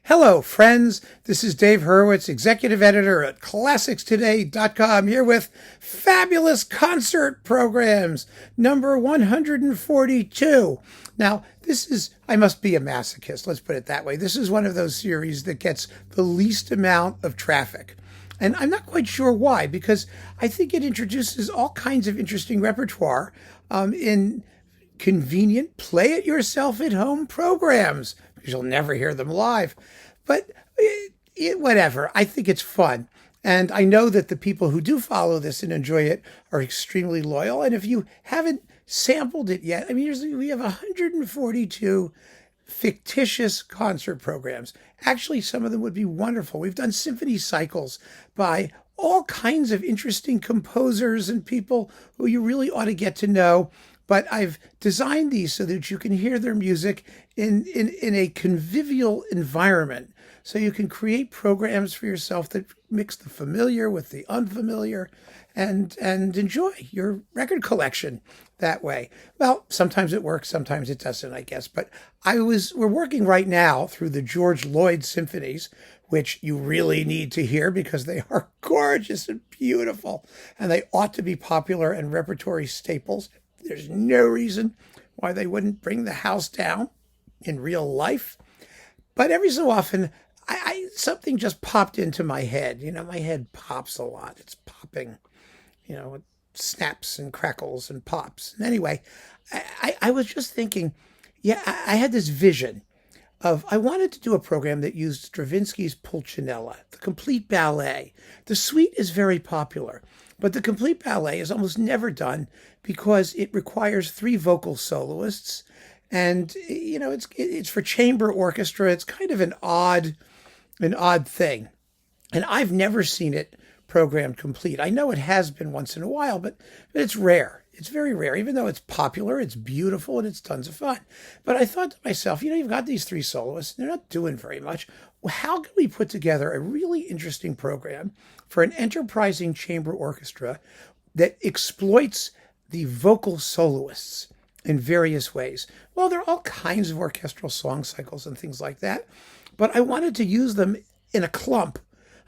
Hello, friends. This is Dave Hurwitz, executive editor at ClassicsToday.com, here with fabulous concert programs, number 142. Now, I must be a masochist, let's put it that way. This is one of those series that gets the least amount of traffic. And I'm not quite sure why, because I think it introduces all kinds of interesting repertoire in convenient play-it-yourself-at-home programs. You'll never hear them live, but whatever. I think it's fun. And I know that the people who do follow this and enjoy it are extremely loyal. And if you haven't sampled it yet, we have 142 fictitious concert programs. Actually, some of them would be wonderful. We've done symphony cycles by all kinds of interesting composers and people who you really ought to get to know. But I've designed these so that you can hear their music in a convivial environment. So you can create programs for yourself that mix the familiar with the unfamiliar and enjoy your record collection that way. Well, sometimes it works, sometimes it doesn't, I guess. But we're working right now through the George Lloyd symphonies, which you really need to hear because they are gorgeous and beautiful. And they ought to be popular and repertory staples. There's no reason why they wouldn't bring the house down in real life. But every so often, something just popped into my head. My head pops a lot. It's popping, it snaps and crackles and pops. And anyway, I was just thinking, I had this vision of, I wanted to do a program that used Stravinsky's Pulcinella, the complete ballet. The suite is very popular, but the complete ballet is almost never done because it requires 3 vocal soloists. And, it's for chamber orchestra. It's kind of an odd thing. And I've never seen it programmed complete. I know it has been once in a while, but it's rare. It's very rare. Even though it's popular, it's beautiful, and it's tons of fun. But I thought to myself, you've got these 3 soloists. They're not doing very much. Well, how can we put together a really interesting program for an enterprising chamber orchestra that exploits the vocal soloists in various ways? Well, there are all kinds of orchestral song cycles and things like that. But I wanted to use them in a clump.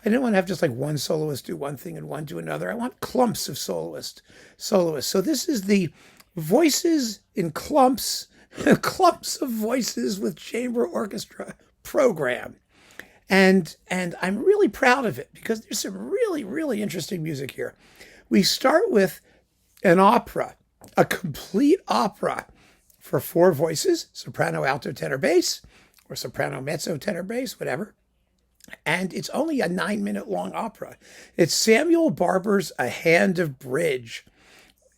I didn't want to have just like one soloist do one thing and one do another. I want clumps of soloists. So this is the Voices in Clumps, clumps of voices with chamber orchestra program. And I'm really proud of it because there's some really, really interesting music here. We start with an opera, a complete opera for 4 voices, soprano, alto, tenor, bass, or soprano, mezzo, tenor, bass, whatever. And it's only a 9-minute long opera. It's Samuel Barber's A Hand of Bridge.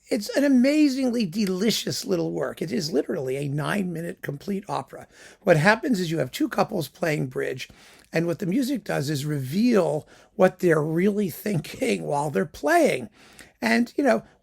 It's an amazingly delicious little work. It is literally a 9-minute complete opera. What happens is you have 2 couples playing bridge, and what the music does is reveal what they're really thinking while they're playing. And,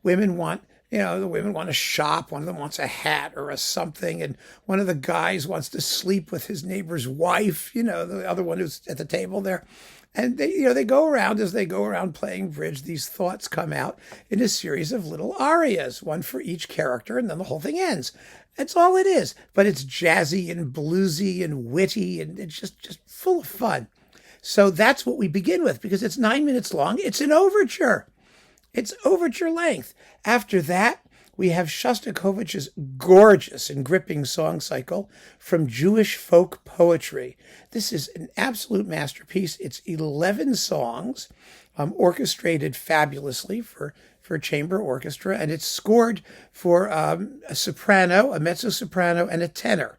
women want a shop, one of them wants a hat or a something, and one of the guys wants to sleep with his neighbor's wife, the other one who's at the table there. And they go around, as they go around playing bridge, these thoughts come out in a series of little arias, one for each character, and then the whole thing ends. That's all it is. But it's jazzy and bluesy and witty, and it's just full of fun. So that's what we begin with, because it's 9 minutes long. It's an overture. It's overture length. After that, we have Shostakovich's gorgeous and gripping song cycle from Jewish folk poetry. This is an absolute masterpiece. It's 11 songs, orchestrated fabulously for chamber orchestra, and it's scored for a soprano, a mezzo-soprano, and a tenor.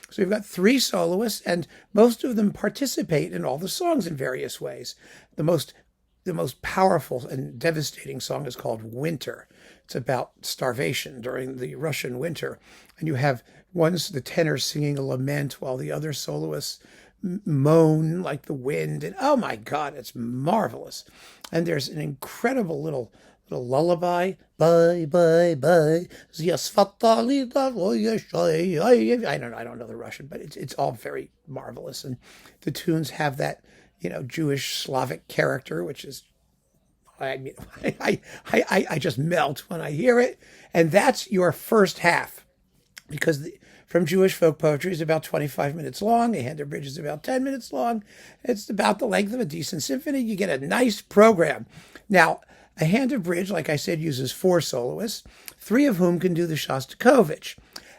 So we've got 3 soloists, and most of them participate in all the songs in various ways. The most powerful and devastating song is called Winter. It's about starvation during the Russian winter. And you have the tenor singing a lament while the other soloists moan like the wind. And oh my God, it's marvelous. And there's an incredible little lullaby. Bye, bye, bye. I don't know the Russian, but it's all very marvelous. And the tunes have that Jewish Slavic character, which is, I just melt when I hear it. And that's your first half, because from Jewish folk poetry is about 25 minutes long. A Hand of Bridge is about 10 minutes long. It's about the length of a decent symphony. You get a nice program. Now, A Hand of Bridge, like I said, uses 4 soloists, 3 of whom can do the Shostakovich.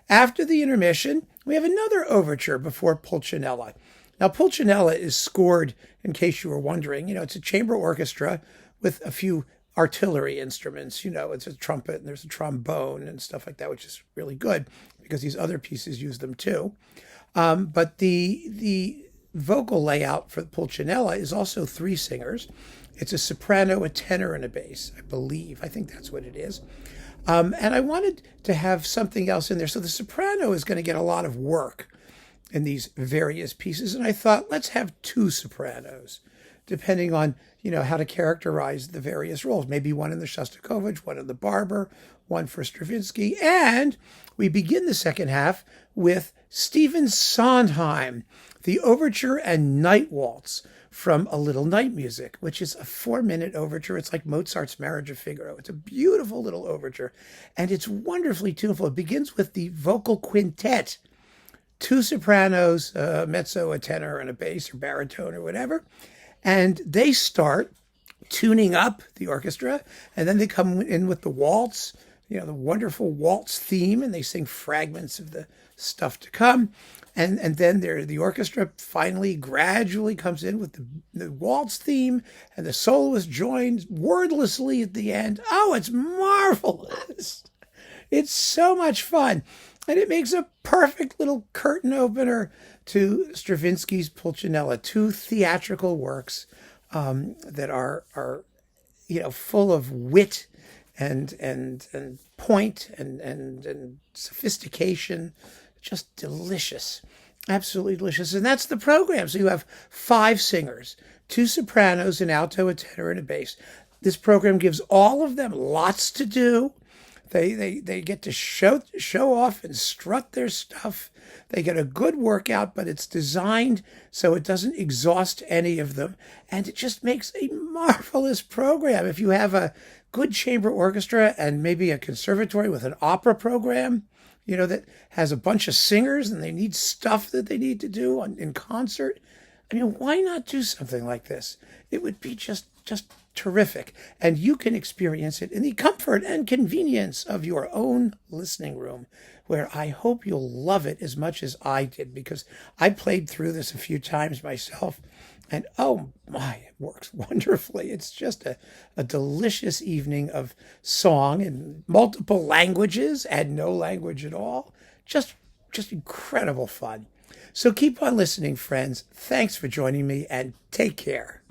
After the intermission, we have another overture before Pulcinella. Now, Pulcinella is scored, in case you were wondering, it's a chamber orchestra with a few artillery instruments. It's a trumpet and there's a trombone and stuff like that, which is really good because these other pieces use them too. But the vocal layout for Pulcinella is also 3 singers. It's a soprano, a tenor, and a bass, I believe. I think that's what it is. And I wanted to have something else in there. So the soprano is going to get a lot of work in these various pieces. And I thought, let's have 2 sopranos, depending on, how to characterize the various roles. Maybe one in the Shostakovich, one in the Barber, one for Stravinsky. And we begin the second half with Stephen Sondheim, the Overture and Night Waltz from A Little Night Music, which is a 4-minute overture. It's like Mozart's Marriage of Figaro. It's a beautiful little overture, and it's wonderfully tuneful. It begins with the vocal quintet, 2 sopranos, a mezzo, a tenor, and a bass or baritone or whatever. And they start tuning up the orchestra, and then they come in with the waltz, the wonderful waltz theme, and they sing fragments of the stuff to come. And then the orchestra finally gradually comes in with the waltz theme, and the soloist joins wordlessly at the end. Oh, it's marvelous. It's so much fun. And it makes a perfect little curtain opener to Stravinsky's Pulcinella, 2 theatrical works that are full of wit and point and sophistication. Just delicious, absolutely delicious. And that's the program. So you have 5 singers, 2 sopranos, an alto, a tenor, and a bass. This program gives all of them lots to do. They get to show off and strut their stuff. They get a good workout, but it's designed so it doesn't exhaust any of them. And it just makes a marvelous program. If you have a good chamber orchestra and maybe a conservatory with an opera program, that has a bunch of singers and they need stuff that they need to do in concert, why not do something like this? It would be just terrific. And you can experience it in the comfort and convenience of your own listening room, where I hope you'll love it as much as I did, because I played through this a few times myself. And oh my, it works wonderfully. It's just a delicious evening of song in multiple languages and no language at all. Just incredible fun. So keep on listening, friends. Thanks for joining me, and take care.